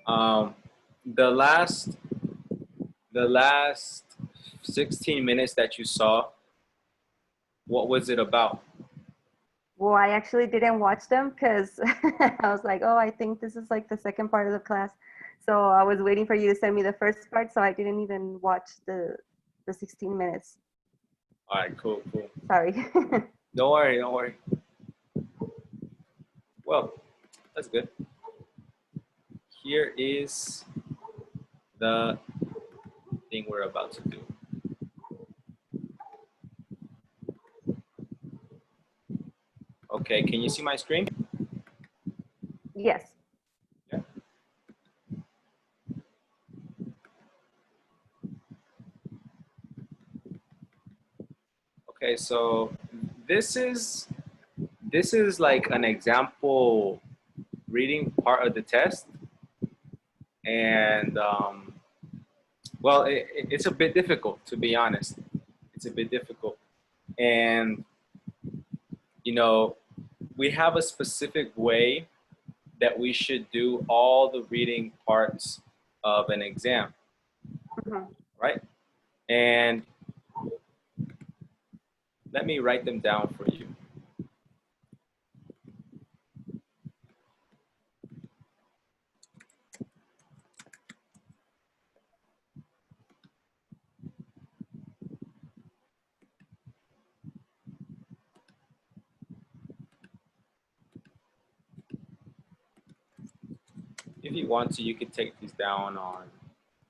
Um, the last the last 16 minutes that you saw, what was it about? Well, I actually didn't watch them because I was like, oh, I think this is like the second part of the class. So I was waiting for you to send me the first part, so I didn't even watch the 16 minutes. All right, cool, cool. Sorry. Don't worry, don't worry. Well, that's good. Here is the thing we're about to do. Okay, can you see my screen? Yes. Yeah. Okay, so this is this is like an example reading part of the test, and well, it's a bit difficult to be honest. It's a bit difficult, and you know, we have a specific way that we should do all the reading parts of an exam, Mhm. right? And let me write them down for you. If you want to, you could take these down on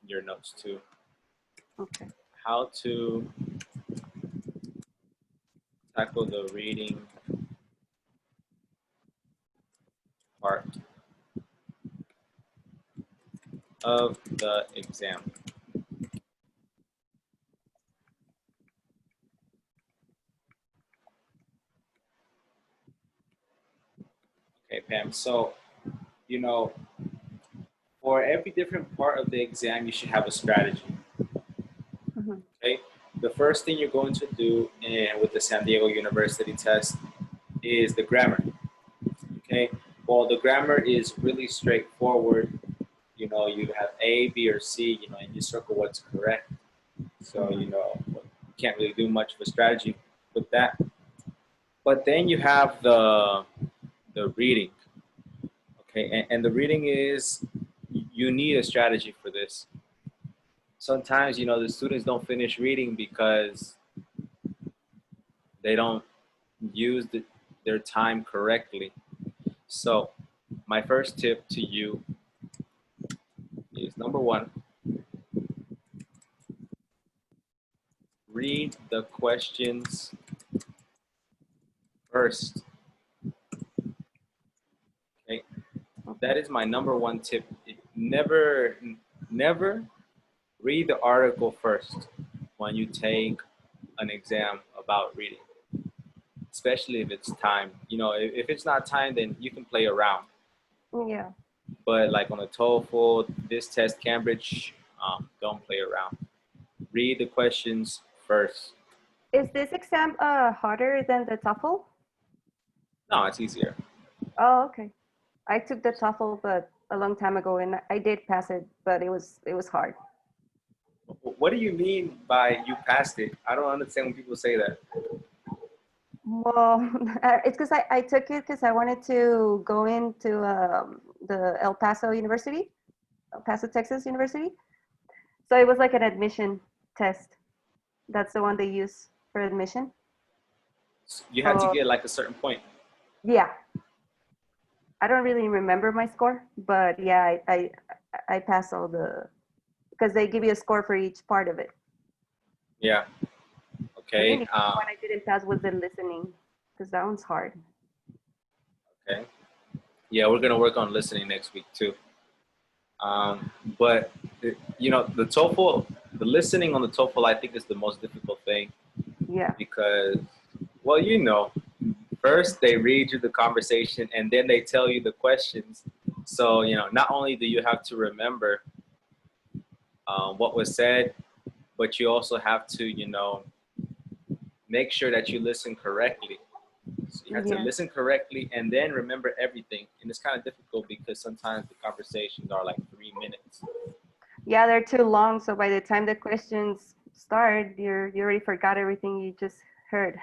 your notes too. Okay. How to tackle the reading part of the exam. Okay, Pam. So, you know, for every different part of the exam, you should have a strategy. Mhm. Okay. The first thing you're going to do with the San Diego University test is the grammar. Okay. Well, the grammar is really straightforward. You know, you have A, B, or C. You know, and you circle what's correct. So you Mhm. know, you can't really do much of a strategy with that. But then you have the reading. Okay, and the reading is you need a strategy for this. Sometimes you know the students don't finish reading because they don't use their time correctly. So my first tip to you is number one, read the questions first. Okay, Okay. that is my number one tip. Never read the article first when you take an exam about reading, especially if it's time. You know, if it's not time, then you can play around. Yeah. But like on a TOEFL, this test, Cambridge, don't play around. Read the questions first. Is this exam harder than the TOEFL? No, it's easier. Oh, okay. I took the TOEFL, but a long time ago, and I did pass it, but it was hard. What do you mean by you passed it? I don't understand when people say that. Well, it's because I took it because I wanted to go into the El Paso University, El Paso, Texas University. So it was like an admission test. That's the one they use for admission. You had to So get like a certain point. yeah, I don't really remember my score, but yeah, I passed all the because they give you a score for each part of it. Yeah. I Okay. think the only one I didn't pass was the listening because that one's hard. Okay. Yeah, we're gonna work on listening next week too. But you know, the TOEFL, the listening on the TOEFL, I think is the most difficult thing Yeah. because, well, you know, first they read you the conversation and then they tell you the questions. So you know, not only do you have to remember what was said, but you also have to, you know, make sure that you listen correctly. So you have to Yeah. listen correctly and then remember everything. And it's kind of difficult because sometimes the conversations are like 3 minutes. Yeah, they're too long. So by the time the questions start, you already forgot everything you just heard.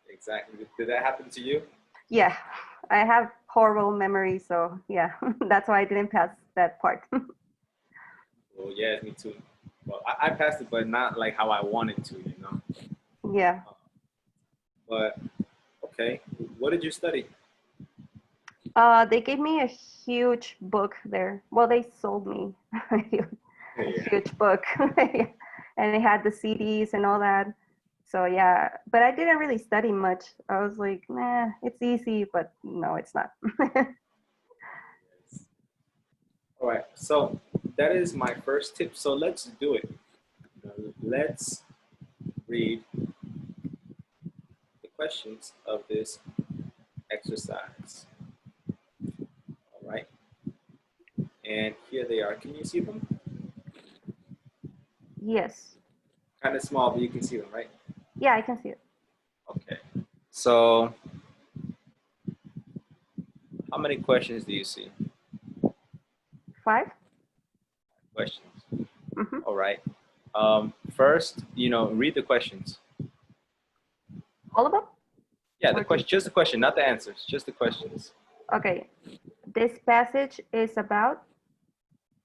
Exactly. Did that happen to you? Yeah, I have horrible memory. So yeah, that's why I didn't pass that part. Well, yeah, me too. Well, I passed it, but not like how I wanted to, you know. Yeah. But okay, what did you study? They gave me a huge book there. Well, they sold me a Yeah. huge book, and it had the CDs and all that. So yeah, but I didn't really study much. I was like, nah, it's easy, but no, it's not. All right, so that is my first tip. So let's do it. Let's read the questions of this exercise. All right, and here they are. Can you see them? Yes. Kind of small, but you can see them, right? Yeah, I can see it. Okay. So, how many questions do you see? 5. Questions. Mm-hmm. All right. First, read the questions. All of them? Yeah, the Or question, just the question, not the answers, just the questions. okay. This passage is about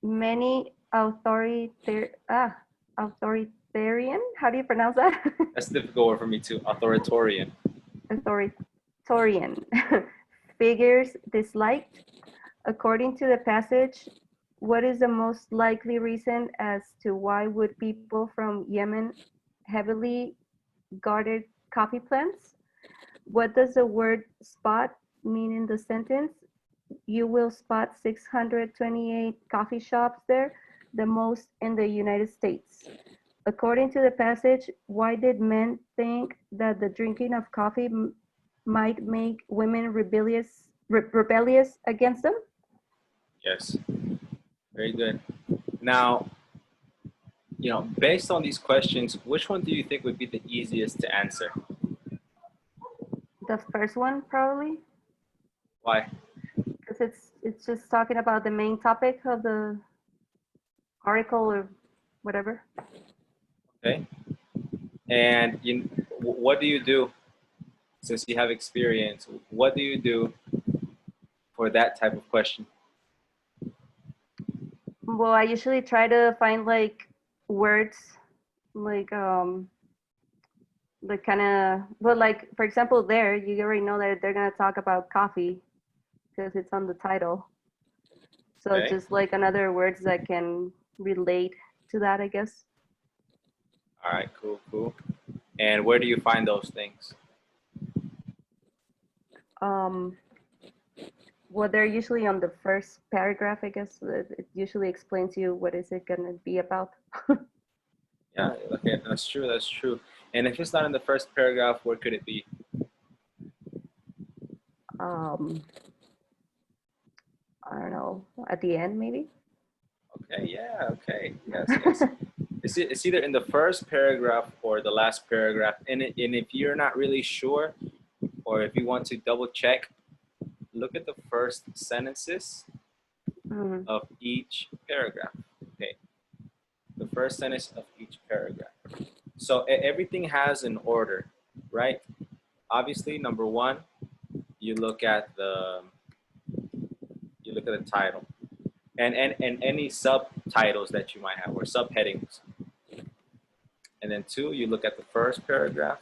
many authoritarian. How do you pronounce that? That's a difficult word for me too. Authoritarian. Authoritarian figures disliked. According to the passage, what is the most likely reason as to why would people from Yemen heavily guarded coffee plants? What does the word spot mean in the sentence? You will spot 628 coffee shops there, the most in the United States. According to the passage, why did men think that the drinking of coffee might make women rebellious against them? Yes, very good. Now, based on these questions, which one do you think would be the easiest to answer? The first one, probably, Why? because it's just talking about the main topic of the article or whatever. Okay. And what do you do since you have experience? What do you do for that type of question? Well, I usually try to find like words like kind of, well, like for example there you already know that they're going to talk about coffee because it's on the title, so Okay. just like another words that can relate to that, I guess. All right, cool. And where do you find those things? um well, they're usually on the first paragraph, I guess. It usually explains you what is it going to be about. Yeah, okay, that's true. And if it's not in the first paragraph, where could it be? um I don't know, at the end maybe. Okay, yeah, okay, yes. It's either in the first paragraph or the last paragraph. And if you're not really sure, or if you want to double check, look at the first sentences Mm. of each paragraph. Okay, the first sentence of each paragraph. So everything has an order, right? Obviously, number one, you look at the title and any subtitles that you might have or subheadings. And then 2, you look at the first paragraph.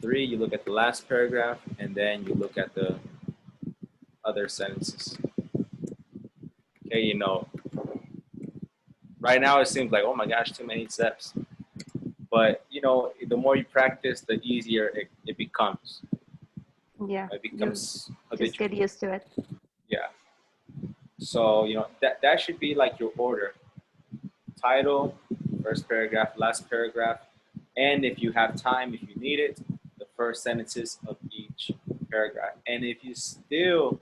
3, you look at the last paragraph, and then you look at the other sentences. Okay, right now it seems like, oh my gosh, too many steps. But the more you practice, the easier it becomes. Yeah, It you becomes just habitual. get used to it. Yeah. So that should be like your order: title, first paragraph, last paragraph, and if you have time, if you need it, the first sentences of each paragraph. And if you still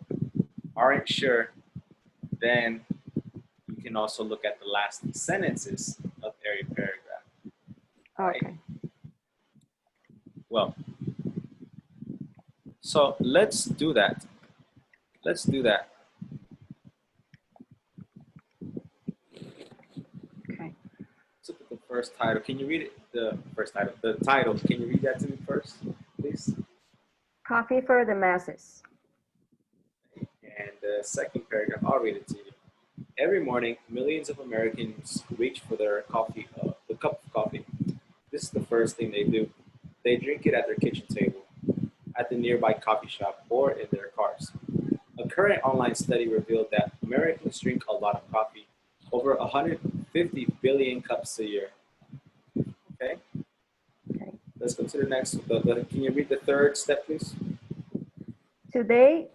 aren't sure, then you can also look at the last sentences of every paragraph. Right? Okay. Well, So let's do that. Let's do that. Okay. Let's look at the first title. Can you read it? The first title. The title. Can you read that to me first, please? Coffee for the masses. And the second paragraph, I'll read it to you. Every morning, millions of Americans reach for their coffee, the cup of coffee. This is the first thing they do. They drink it at their kitchen table, at the nearby coffee shop, or in their cars. A current online study revealed that Americans drink a lot of coffee, over 150 billion cups a year. Okay, Okay. let's go to the next. Can you read the third step, please? Today,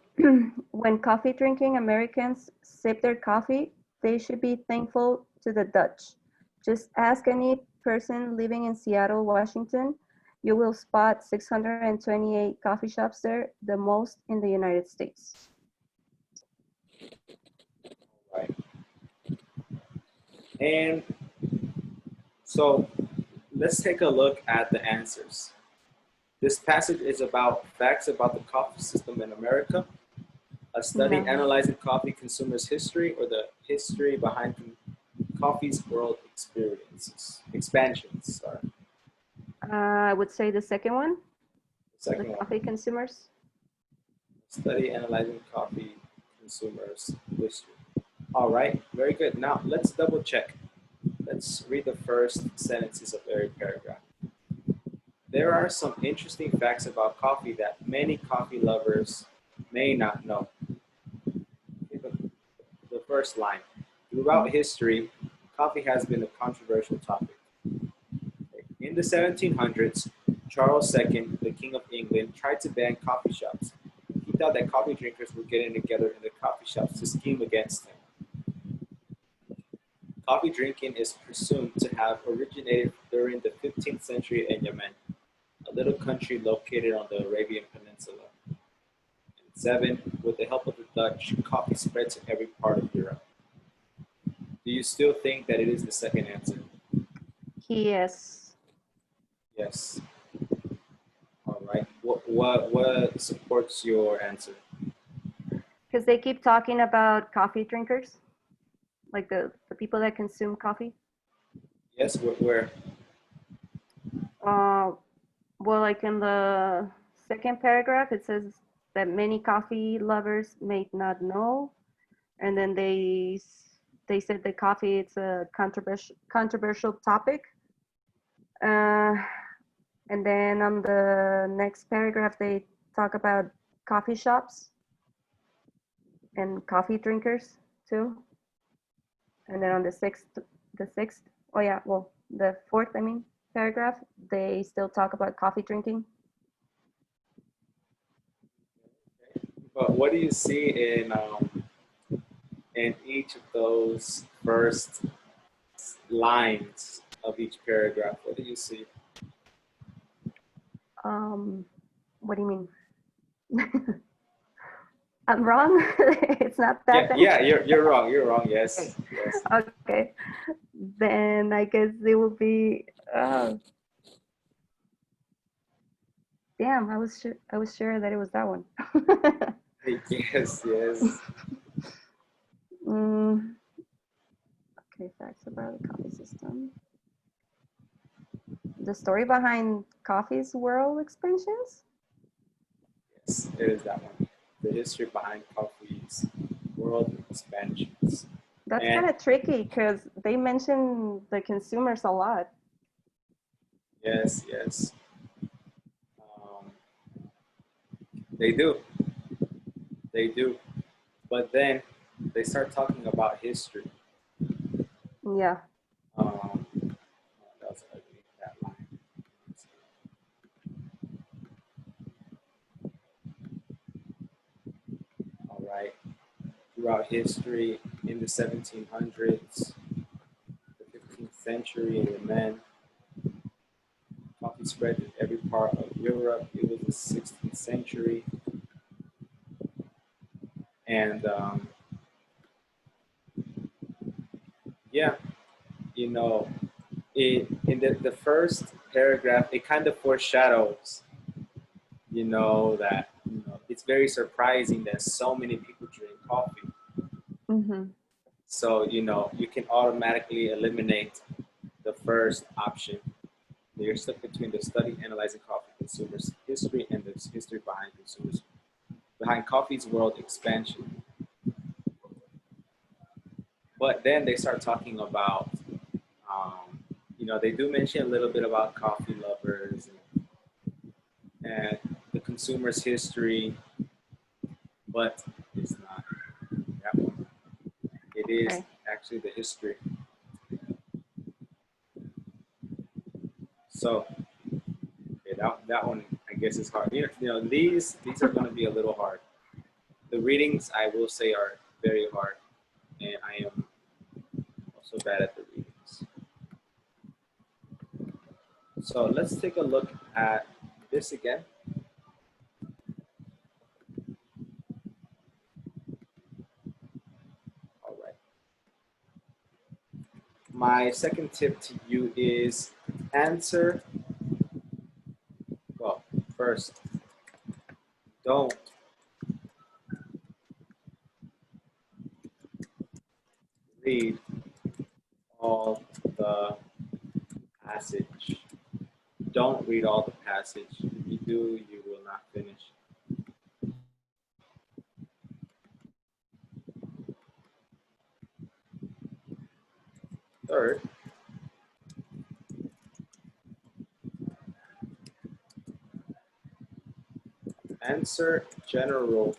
when coffee drinking Americans sip their coffee, they should be thankful to the Dutch. Just ask any person living in Seattle, Washington. You will spot 628 coffee shops there, the most in the United States. Right. And so let's take a look at the answers. This passage is about facts about the coffee system in America, a study No. analyzing coffee consumers' history, or the history behind coffee's world expansions. Sorry. I would say the second one, the Second coffee one, consumers. study analyzing coffee consumers' history. All right, very good. Now let's double check. Let's read the first sentences of every paragraph. There are some interesting facts about coffee that many coffee lovers may not know. The first line. Throughout history, coffee has been a controversial topic. In the 1700s, Charles II, the King of England, tried to ban coffee shops. He thought that coffee drinkers were getting together in the coffee shops to scheme against him. Coffee drinking is presumed to have originated during the 15th century in Yemen, a little country located on the Arabian Peninsula. And 7, with the help of the Dutch, coffee spread to every part of Europe. Do you still think that it is the second answer? Yes. Yes. All right. What supports your answer? Because they keep talking about coffee drinkers, like the people that consume coffee. Yes. Where? Well, like in the second paragraph, it says that many coffee lovers may not know, and then they said that coffee it's a controversial topic. And then on the next paragraph, they talk about coffee shops and coffee drinkers too. And then on the fourth, I mean, paragraph, they still talk about coffee drinking. But what do you see in each of those first lines of each paragraph? What do you see? What do you mean? I'm wrong. It's not that. Yeah, you're wrong. You're wrong. Yes. Yes. Okay. Then I guess it will be. Damn, I was sure that it was that one. Yes. Yes. Okay, facts about the coffee system. The story behind coffee's world expansions? Yes, it is that one. The history behind coffee's world expansions. That's kind of tricky because they mention the consumers a lot. Yes, yes. They do. They do. But then they start talking about history. Yeah. That's ugly, that line. All right. Throughout history, in the 1700s, the 15th century in Yemen, coffee spread in every part of Europe. It was the 16th century. And yeah, you know, in the first paragraph, it kind of foreshadows, that very surprising that so many people drink coffee. Mm-hmm. So, you know, you can automatically eliminate the first option. You're stuck between the study analyzing coffee consumers' history and the history behind coffee's world expansion. But then they start talking about, you know, they do mention a little bit about coffee lovers and the consumer's history, but it's not that one. It is Okay. actually the history. So okay, that one I guess is hard. You know these are going to be a little hard. The readings I will say are very hard, and I am also bad at the readings. So let's take a look at this again. All right. My second tip to you is answer. Well, first, don't read all the passage. Don't read all the passage. If you do, you will not finish. Third, answer general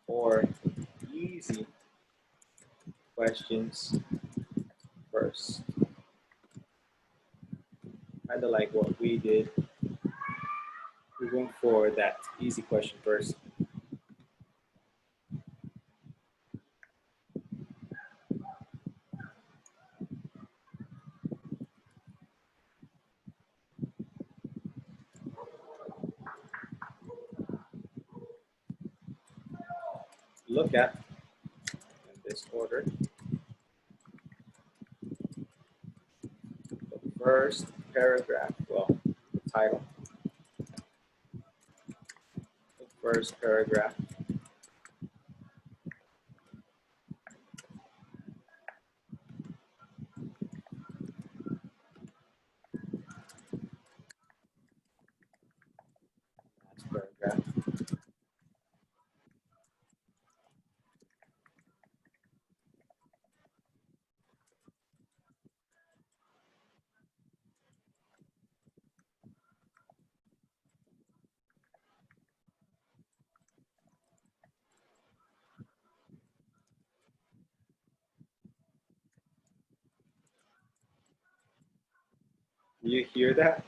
or easy questions first. Kind of like what we did. We're going for that easy question first. Look at, in this order, the first paragraph, well, the title, the first paragraph, last paragraph. You hear that?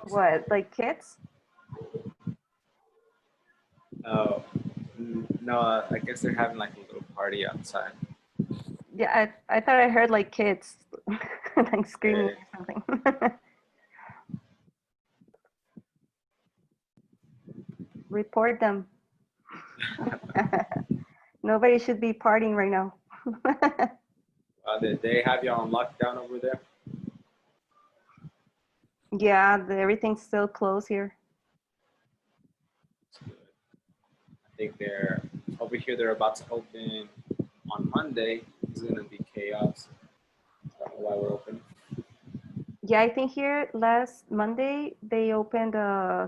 What, like kids? Oh, no, I guess they're having like a little party outside. Yeah, I thought I heard like kids like screaming Eh, or something. Report them. Nobody should be partying right now. they have you on lockdown over there? Yeah, everything's still closed here. That's good. I think they're over here. They're about to open on Monday. It's gonna be chaos. I don't know why we're open. Yeah, I think here last Monday they opened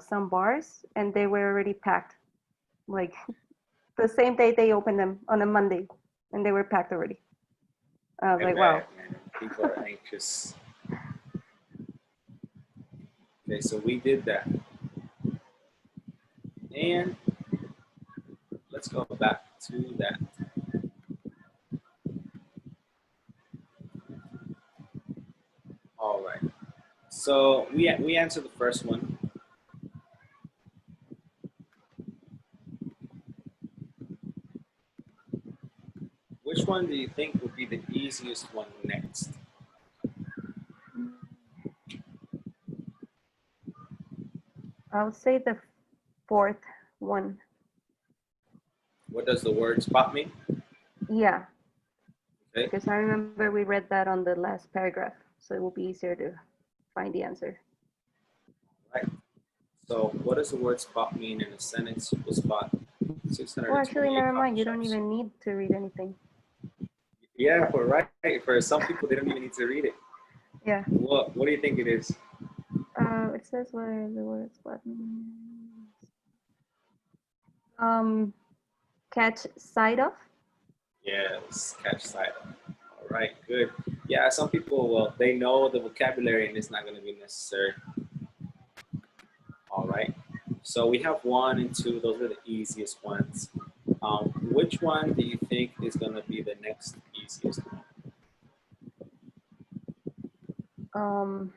some bars and they were already packed. Like the same day they opened them on a Monday and they were packed already. I was I like, wow. bet, man. People are anxious. Okay, so we did that. And let's go back to that. All right. So we answered the first one. Which one do you think would be the easiest one next? I would say the fourth one. What does the word spot mean? Yeah, Okay. because I remember we read that on the last paragraph, so it will be easier to. find the answer. Right. So what does the word spot mean in a sentence? You will spot Well, actually, 628 never coffee mind. You don't shops. even need to read anything. Yeah, for right. For some people, they don't even need to read it. Yeah. What do you think it is? It says where the word spot means. Catch sight of. Yes, catch sight of. All right, good. Yeah, some people, well, they know the vocabulary and it's not going to be necessary. All right. So we have 1 and 2. Those are the easiest ones. Which one do you think is going to be the next easiest one? Um.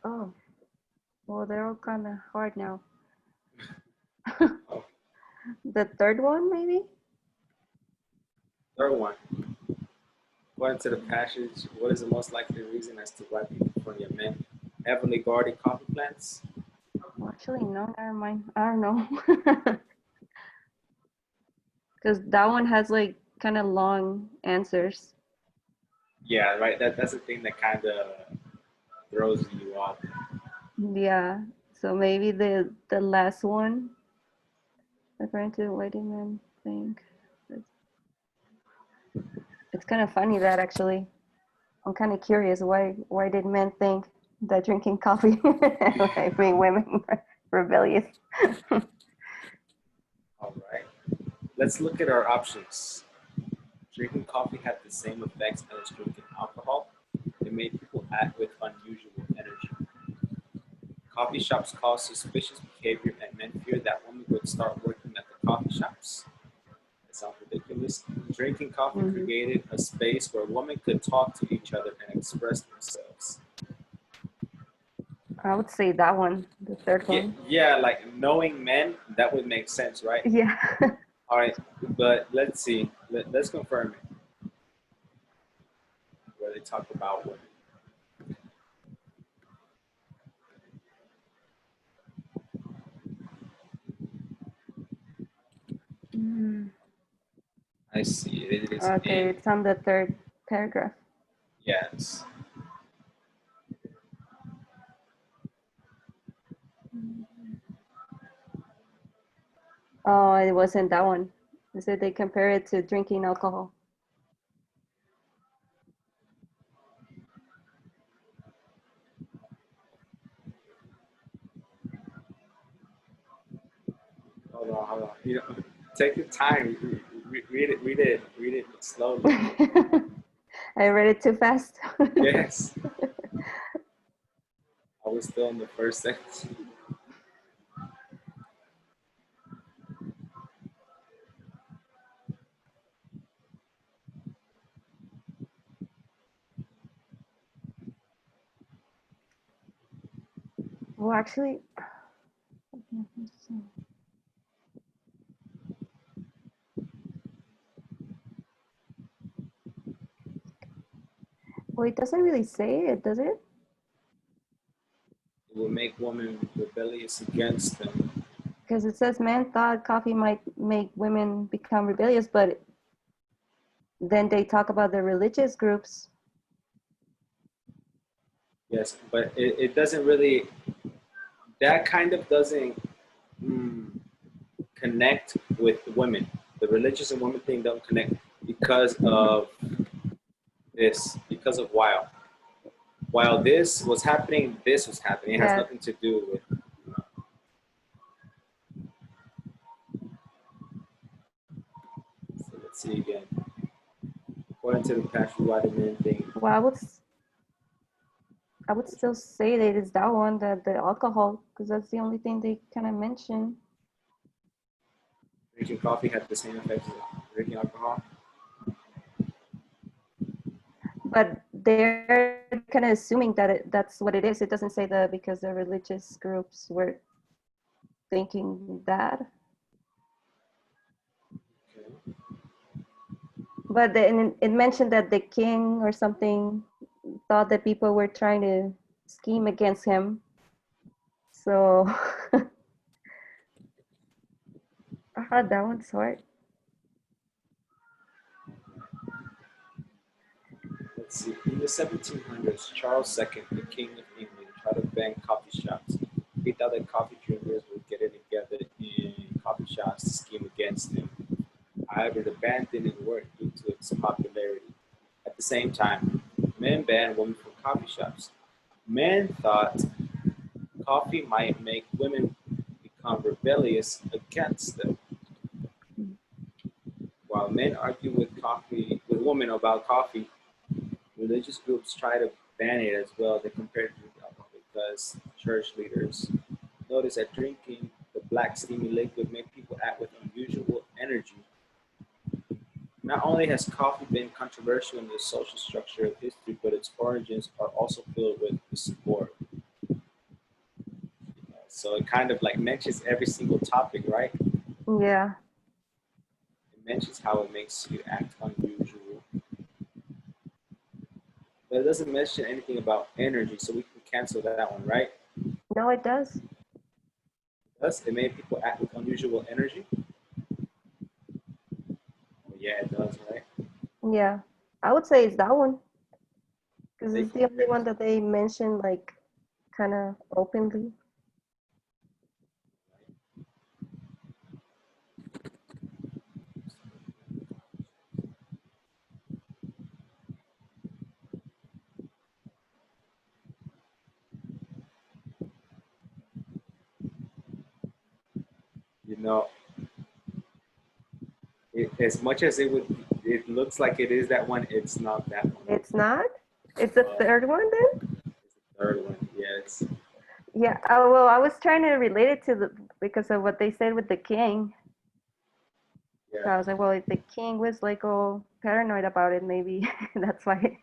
Oh. Well, they're all kind of hard now. Oh, The third one, maybe. third one. According to the passage, what is the most likely reason as to why people from your men heavily guarded coffee plants? Well, actually, no. Never mind. I don't know. Because that one has like kind of long answers. Yeah, right. That's the thing that kind of throws you off. Yeah. So maybe the last one, according to what do men think. It's kind of funny that actually. I'm kind of curious why did men think that drinking coffee like made women rebellious? All right. Let's look at our options. Drinking coffee had the same effects as drinking alcohol. It made people act with unusual energy. Coffee shops caused suspicious behavior, and men feared that women would start working at the coffee shops. It sounds ridiculous. Drinking coffee created a space where women could talk to each other and express themselves. I would say that one, the third Yeah, one. yeah, like knowing men, that would make sense, right? Yeah. All right, but let's see. Let's confirm it. Where they talk about women. I see. It is Okay, in. it's on the third paragraph. Yes. Oh, it wasn't that one. They said they compare it to drinking alcohol. Hold on. You know, take your time. Read it slowly. I read it too fast. Yes. I was still in the first sentence. Well, actually, well, it doesn't really say it, does it? It will make women rebellious against them. Because it says men thought coffee might make women become rebellious, but then they talk about the religious groups. Yes, but it doesn't really. That kind of doesn't connect with women. The religious and women thing don't connect because of this. Because of while this was happening, this was happening. It has Yeah. nothing to do with. So let's see again. According to the passage, why the men think Well, I would still say that it's that one, the alcohol, because that's the only thing they kind of mention. drinking coffee had the same effects as drinking alcohol. But they're kind of assuming that that's what it is. It doesn't say that because the religious groups were thinking that. Okay. But then it mentioned that the king or something thought that people were trying to scheme against him. So that one's hard. Let's see. In the 1700s, Charles II, the King of England, tried to ban coffee shops. He thought that coffee drinkers would get it together in coffee shops to scheme against him. However, the ban didn't work due to its popularity. At the same time, men banned women from coffee shops. Men thought coffee might make women become rebellious against them. While men argue with women about coffee, religious groups try to ban it as well. They compared it to alcohol because church leaders noticed that drinking the black steamy liquid made people act with unusual energy. Not only has coffee been controversial in the social structure of history, but its origins are also filled with discord. So it kind of like mentions every single topic, right? Yeah. It mentions how it makes you act unusual. But it doesn't mention anything about energy, so we can cancel that one, right? No, it does. Thus, it made people act with unusual energy. Well, yeah, it does, right? Yeah. I would say it's that one. Because They it's the only compared, one that they mentioned like kind of openly. you know, as much as it looks like it is that one, it's not that one. It's not? It's the third one then? It's the third one, yes. Yeah. Oh, well, I was trying to relate it to the because of what they said with the king. So Yeah, I was like, well, if the king was like all paranoid about it, maybe that's why.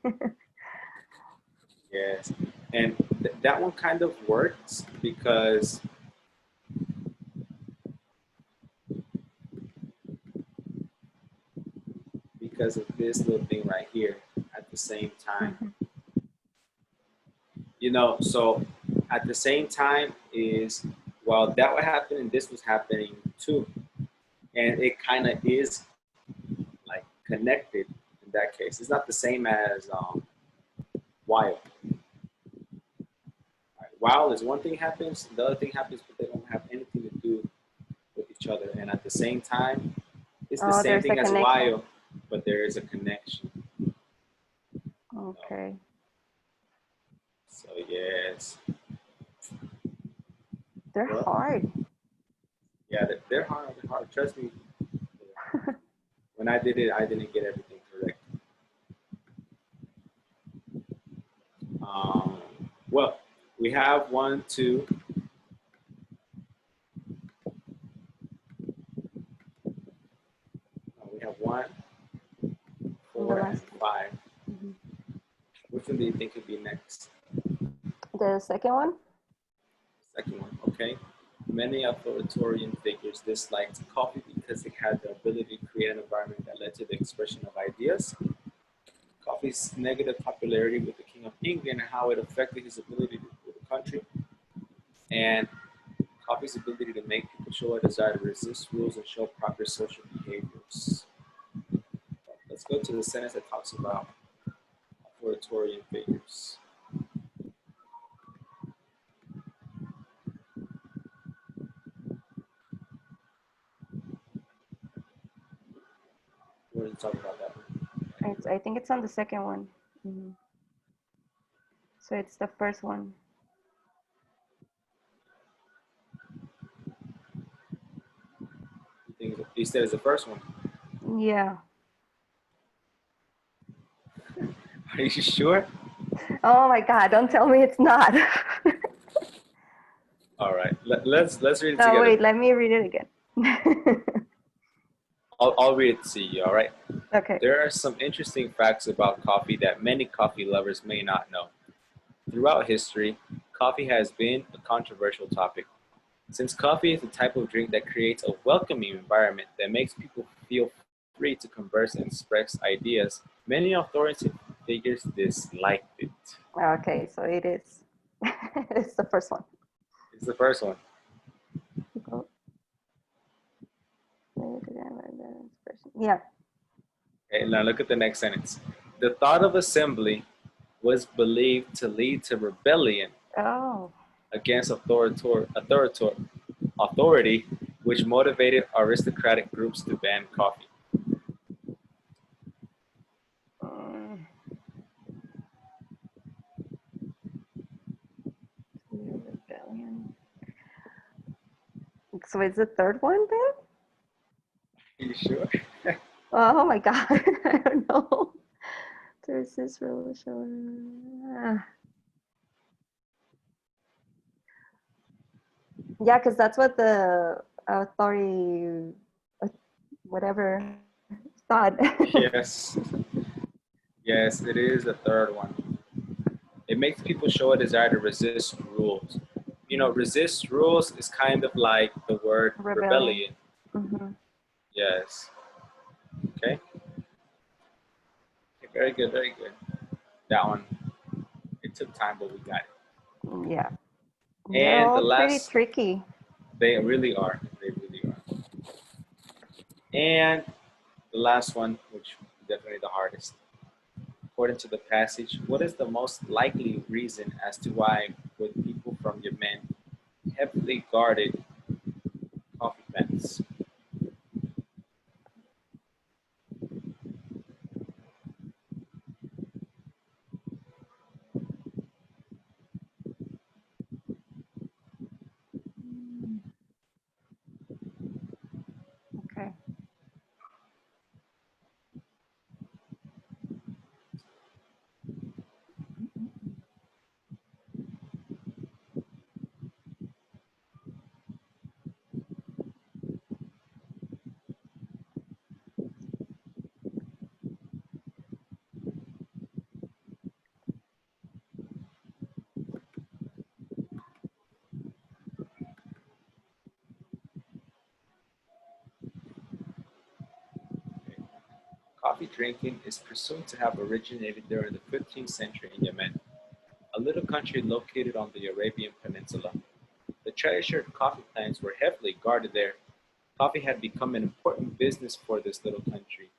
yes. And that one kind of works because of this little thing right here at the same time. Mhm. So at the same time is while that was happening, this was happening too. And it kind of is like connected in that case. It's not the same as wild. Right? Wild is one thing happens, the other thing happens, but they don't have anything to do with each other. And at the same time, it's the Oh, same there's a thing as connection. wild, but there is a connection. Okay. So yes, They're well, hard. yeah, they're hard. They're hard. Trust me. When I did it, I didn't get everything correct. Um, well, we have one, two. We have one, And the four, and last. five. Mhm. Which one do you think would be next? The second one? Second one, okay. Many authoritarian figures disliked coffee because it had the ability to create an environment that led to the expression of ideas. Coffee's negative popularity with the King of England and how it affected his ability to rule the country, and coffee's ability to make people show a desire to resist rules and show proper social behaviors. Let's go to the sentence that talks about authoritarian figures. Where does it talk about that one? I think it's on the second one. Mhm. So it's the first one. You think he said it's the first one? Yeah. Are you sure? Oh my God, don't tell me it's not. All right, let's read it No, together. wait, let me read it again. I'll read it to you. All right. Okay. There are some interesting facts about coffee that many coffee lovers may not know. Throughout history, coffee has been a controversial topic. Since coffee is a type of drink that creates a welcoming environment that makes people feel free to converse and express ideas, many authoritative figures disliked it. Okay, so it is. It's the first one. It's the first one. Yeah. Okay, now look at the next sentence. The thought of assembly was believed to lead to rebellion Oh. against authority, which motivated aristocratic groups to ban coffee. Mm, rebellion. So it's the third one then? Are you sure? Oh my God. I don't know. There's this revolution. Yeah, because that's what the authority, whatever, thought. Yes. Yes, it is the third one. It makes people show a desire to resist rules. You know, resist rules is kind of like the word Rebellion. rebellion. Mm-hmm. Yes. Okay. Very good, very good. That one, it took time, but we got it. Yeah. They're And the all pretty last, tricky. they really are. They really are. And the last one, which is definitely the hardest. According to the passage, what is the most likely reason as to why would people from Yemen heavily guarded coffee plants? Okay. Coffee drinking is presumed to have originated during the 15th century in Yemen, a little country located on the Arabian Peninsula. The treasured coffee plants were heavily guarded there. Coffee had become an important business for this little country.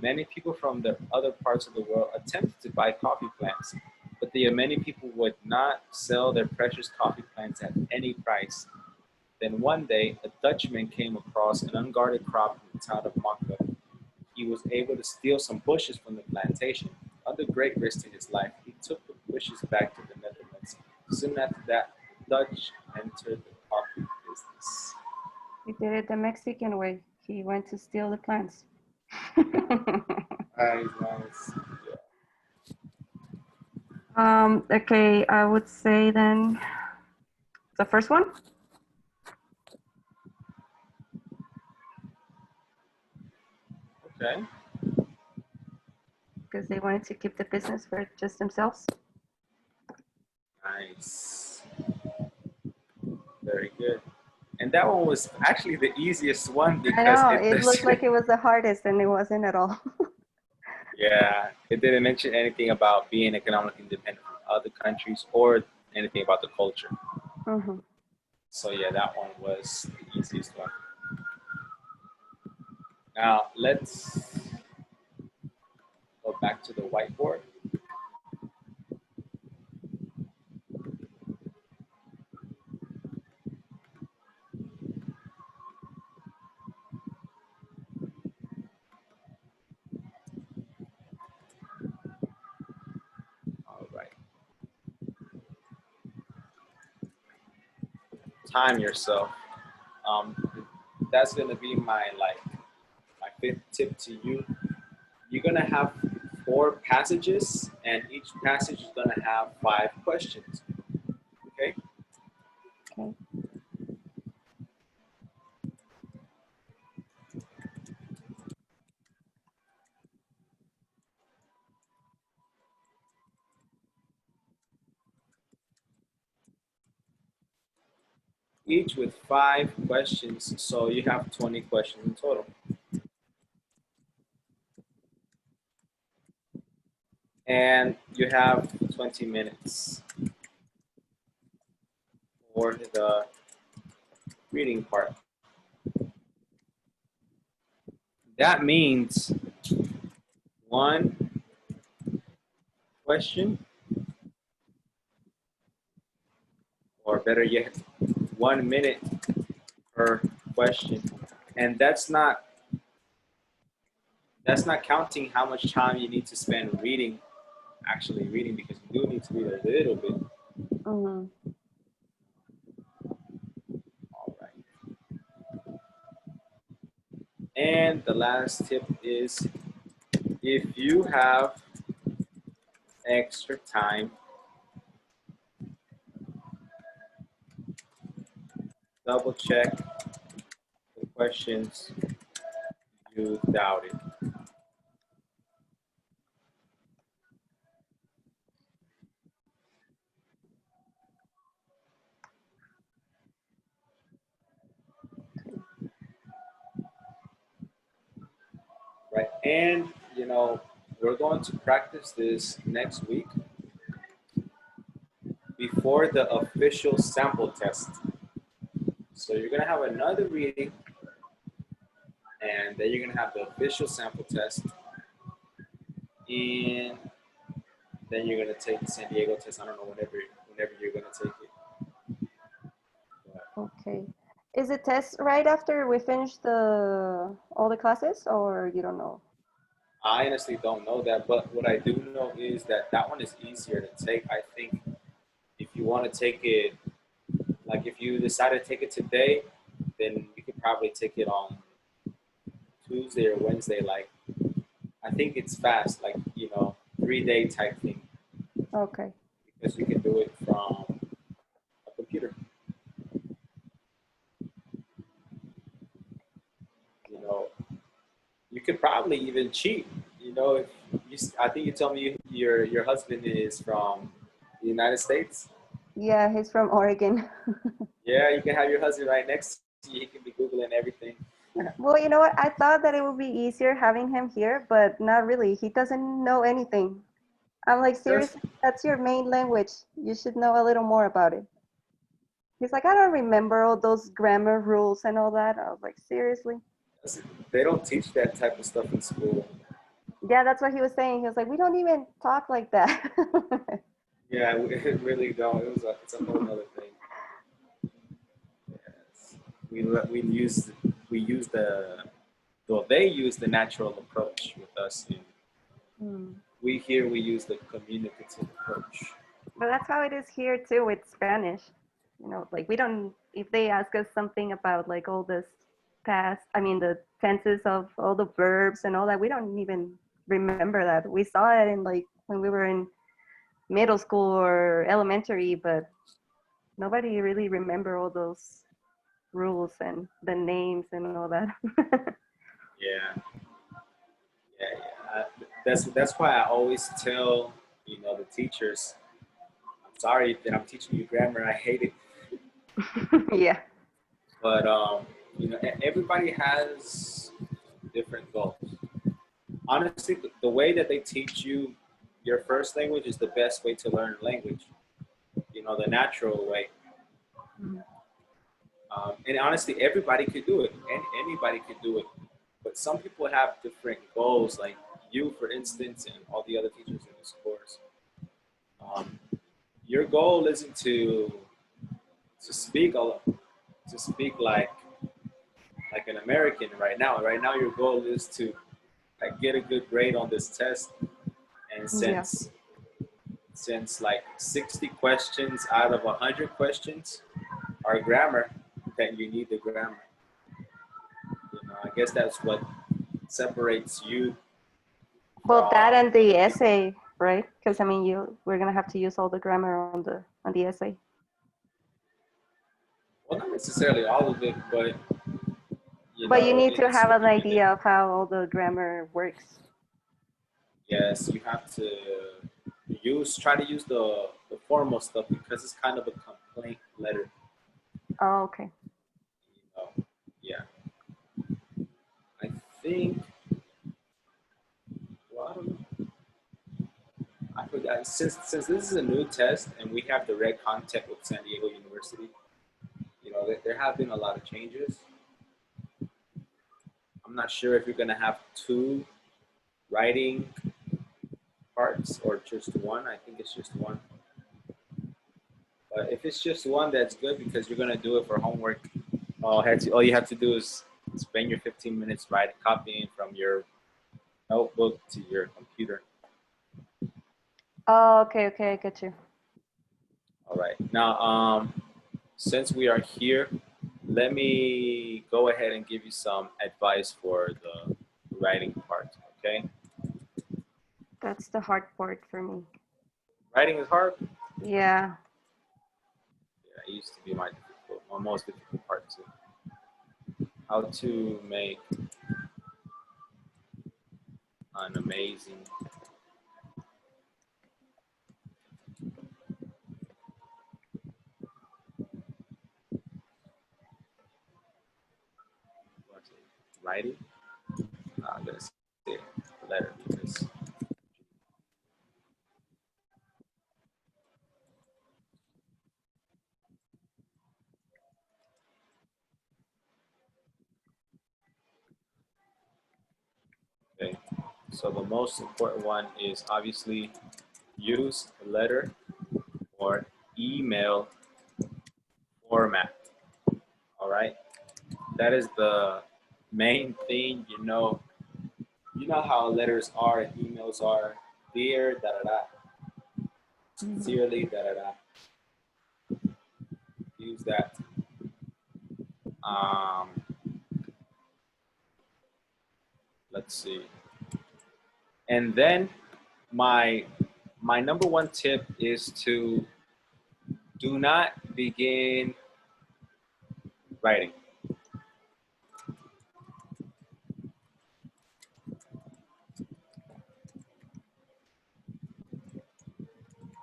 Many people from the other parts of the world attempted to buy coffee plants, but the Yemeni people would not sell their precious coffee plants at any price. Then one day, a Dutchman came across an unguarded crop in the town of Makkah. He was able to steal some bushes from the plantation. Under great risk to his life, he took the bushes back to the Netherlands. Soon after that, the Dutch entered the coffee business. He did it the Mexican way. He went to steal the plants. Nice. Okay, I would say then the first one, Okay. because they wanted to keep the business for just themselves. Nice. Very good. And that one was actually the easiest one I because know, it it looked like doesn't, it was the hardest and it wasn't at all. yeah, it didn't mention anything about being economically independent from other countries or anything about the culture. Mm-hmm. So yeah, that one was the easiest one. Now let's go back to the whiteboard. All right. Time yourself. Um, that's gonna be my fifth tip to you. You're gonna have 4 passages, and each passage is gonna have 5 questions. Okay. Okay. Each with 5 questions, so you have 20 questions in total. And you have 20 minutes for the reading part. That means 1 question, or better yet, 1 minute per question. And that's not counting how much time you need to spend reading, actually reading, because you do need to read a little bit. Mhm. All right. And the last tip is, if you have extra time, double check the questions you doubted. Right. And we're going to practice this next week before the official sample test. So you're going to have another reading, and then you're going to have the official sample test, and then you're going to take the San Diego test. I don't know, whenever you're going to take it. Okay. Is it test right after we finish all the classes, or you don't know? I honestly don't know that, but what I do know is that one is easier to take. I think if you want to take it, like if you decide to take it today, then you could probably take it on Tuesday or Wednesday. Like, I think it's fast, like 3-day type thing, Okay. because you can do it from a computer. You know, you could probably even cheat. If I think you told me your husband is from the United States. Yeah, he's from Oregon. Yeah, you can have your husband right next to you. He can be Googling everything. Well, you know what? I thought that it would be easier having him here, but not really. He doesn't know anything. I'm like, That's, seriously, that's your main language. You should know a little more about it. He's like, I don't remember all those grammar rules and all that. I was like, seriously? they don't teach that type of stuff in school. Yeah, that's what he was saying. He was like, we don't even talk like that. Yeah, it really don't. It's a whole other thing. Yes. We use the well, they use the natural approach with us, and Hmm. we use the communicative approach. But that's how it is here too with Spanish. Like we don't, if they ask us something about like all this the tenses of all the verbs and all that, we don't even remember that. We saw it in like when we were in middle school or elementary, but nobody really remember all those rules and the names and all that. Yeah, yeah. That's why I always tell the teachers, I'm sorry that I'm teaching you grammar. I hate it, Yeah. but everybody has different goals. Honestly, the way that they teach you your first language is the best way to learn a language. The natural way. Mhm. And honestly, everybody could do it, and anybody could do it. But some people have different goals, like you, for instance, and all the other teachers in this course. Um, your goal isn't to speak like an American right now. Right now, your goal is to get a good grade on this test. And Yeah. since like 60 questions out of 100 questions are grammar, then you need the grammar. I guess that's what separates you Well, that from. and the essay, right? Because we're gonna have to use all the grammar on the essay. Well, not necessarily all of it, but But you need to it's have an looking at it. idea of how all the grammar works. Yes, you have to try to use the formal stuff, because it's kind of a complaint letter. Oh, okay. Yeah, I think. Well, I don't know. I forgot. Since this is a new test and we have direct contact with San Diego University, there have been a lot of changes. I'm not sure if you're gonna have two writing parts or just one. I think it's just one. But if it's just one, that's good because you're gonna do it for homework. All you have to do is spend your 15 minutes copying from your notebook to your computer. Oh, okay, okay, I get you. All right. Now, since we are here, let me go ahead and give you some advice for the writing part. Okay. That's the hard part for me. Writing is hard. Yeah. Yeah, it used to be my most difficult part too. How to make an amazing writing. I'm gonna say letter because okay. So the most important one is obviously use letter or email format. All right, that is the main thing. You know how letters are and emails are. Dear da da da, sincerely da da da. Use that. Um, let's see. And then my my number one tip is to do not begin writing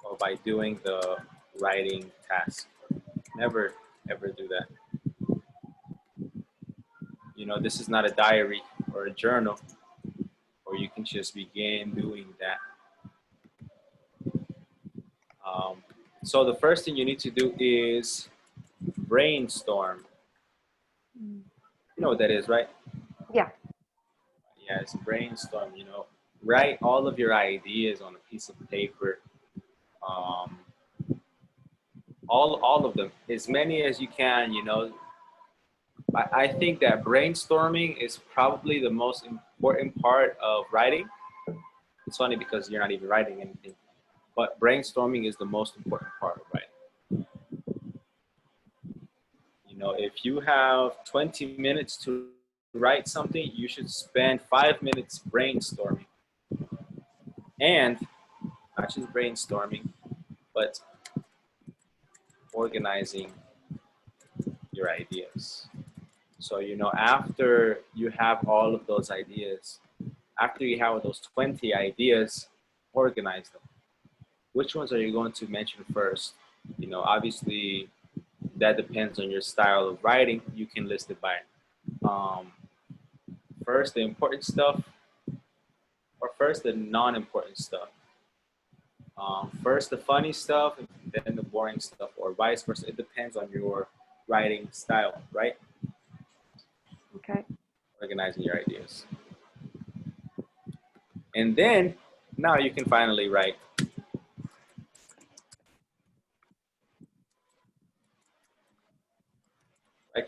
or by doing the writing task. Never ever do that. This is not a diary or a journal, or you can just begin doing that. Um, so the first thing you need to do is brainstorm. You know what that is, right? Yeah. Yeah, it's brainstorm. Write all of your ideas on a piece of paper. Um, all of them, as many as you can. I think that brainstorming is probably the most important part of writing. It's funny because you're not even writing anything, but brainstorming is the most important part of writing. If you have 20 minutes to write something, you should spend 5 minutes brainstorming. And not just brainstorming, but organizing your ideas. So, after you have all of those ideas, after you have those 20 ideas, organize them. Which ones are you going to mention first? Obviously, that depends on your style of writing. You can list it by um, first the important stuff or first the non-important stuff. First the funny stuff, and then the boring stuff, or vice versa. It depends on your writing style, right? Okay. Organizing your ideas. And then now you can finally write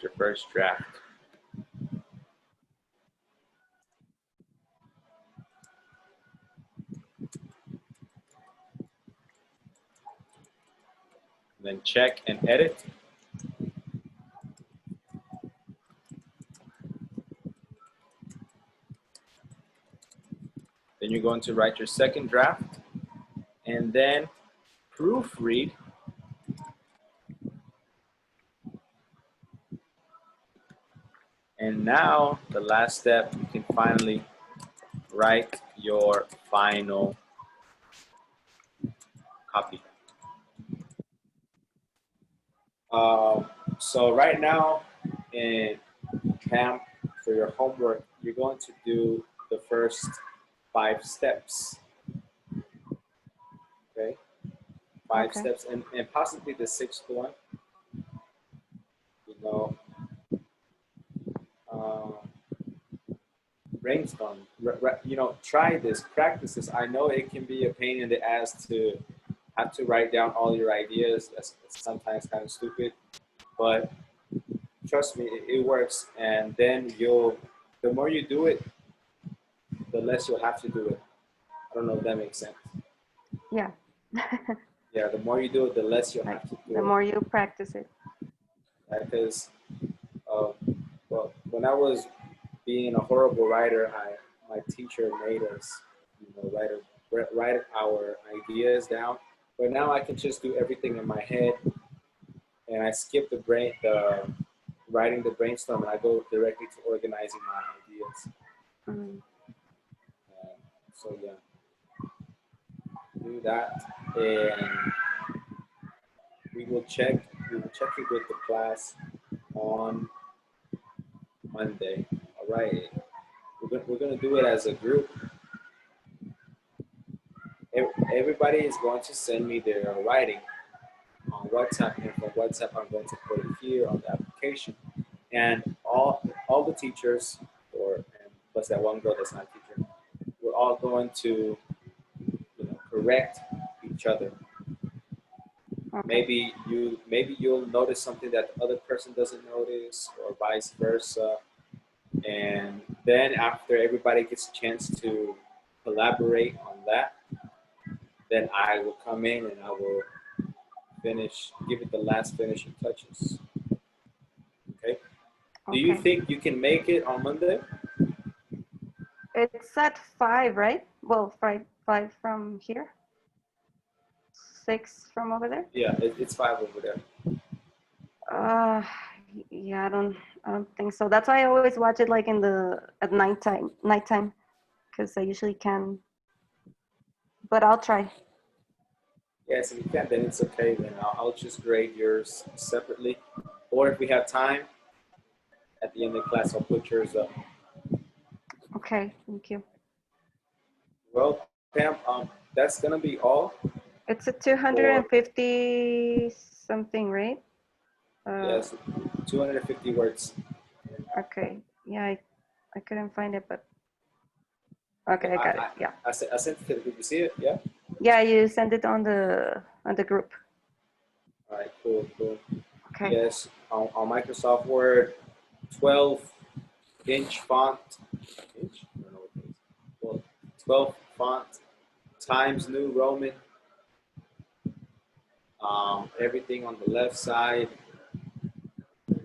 your first draft. Then check and edit. Then you're going to write your second draft and then proofread. And now the last step, you can finally write your final copy. So right now in camp for your homework, you're going to do the first 5 steps. Okay? 5 Okay. steps and possibly the 6th one. You know, um, brainstorm. You know, try this, practice this. I know it can be a pain in the ass to have to write down all your ideas. That's sometimes kind of stupid, but trust me, it works. And then the more you do it, the less you'll have to do it. I don't know if that makes sense. Yeah. Yeah, the more you do it, the less you'll have to do The it. more you practice it. Because, well, when I was being a horrible writer, my teacher made us, you know, write our ideas down. But now I can just do everything in my head, and I skip the writing the brainstorm, and I go directly to organizing my ideas. Mm. So yeah, do that, and we will check. We will check it with the class on Monday. All right. We're gonna do it as a group. Everybody is going to send me their writing on WhatsApp, and from WhatsApp I'm going to put it here on the application. And all the teachers, and plus that one girl that's not a teacher, we're all going to, you know, correct each other. Okay. Maybe you'll notice something that the other person doesn't notice, or vice versa. And then after everybody gets a chance to collaborate on that, then I will come in and I will give it the last finishing touches. Okay. Do you Okay. think you can make it on Monday? It's at 5, right? Well, five from here. 6 from over there. Yeah, it's 5 over there. Uh, yeah, I don't think so. That's why I always watch it like at nighttime, because I usually can. But I'll try. Yes, if you can, then it's okay. Then I'll just grade yours separately. Or if we have time at the end of the class, I'll put yours up. Okay, thank you. Well, Pam, that's gonna be all It's a for 250 something, right? yes, 250 words. Okay. Yeah, I couldn't find it, but okay, I got it. Yeah. I sent it to the group. You see it? Yeah. Yeah, you send it on the group. All right. Cool. Cool. Okay. Yes. On Microsoft Word, 12-inch font. Inch? I don't know what it is. Well, 12 font, Times New Roman. Everything on the left side.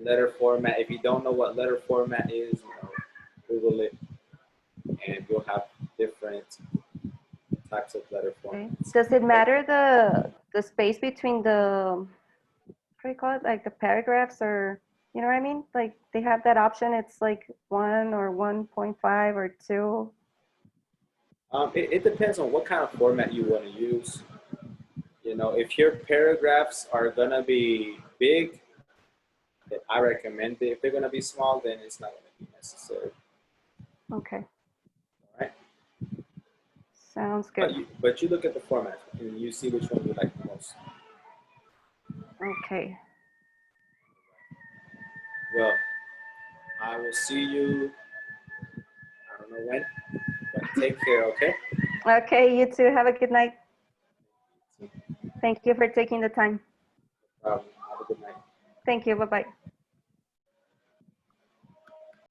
Letter format. If you don't know what letter format is, you know, Google it, and you'll have different types of letter Okay. formats. Does it matter the space between the, what do you call it? Like the paragraphs, or you know what I mean? Like they have that option. It's like 1 or 1.5 or 2. It depends on what kind of format you want to use. You know, if your paragraphs are gonna be big, then I recommend it. If they're gonna be small, then it's not gonna be necessary. Okay. All right. Sounds good. But you look at the format and you see which one you like the most. Okay. Well, I will see you. I don't know when, but take care. Okay. Okay, you too. Have a good night. Thank you for taking the time. Have a good night. Thank you. Bye-bye.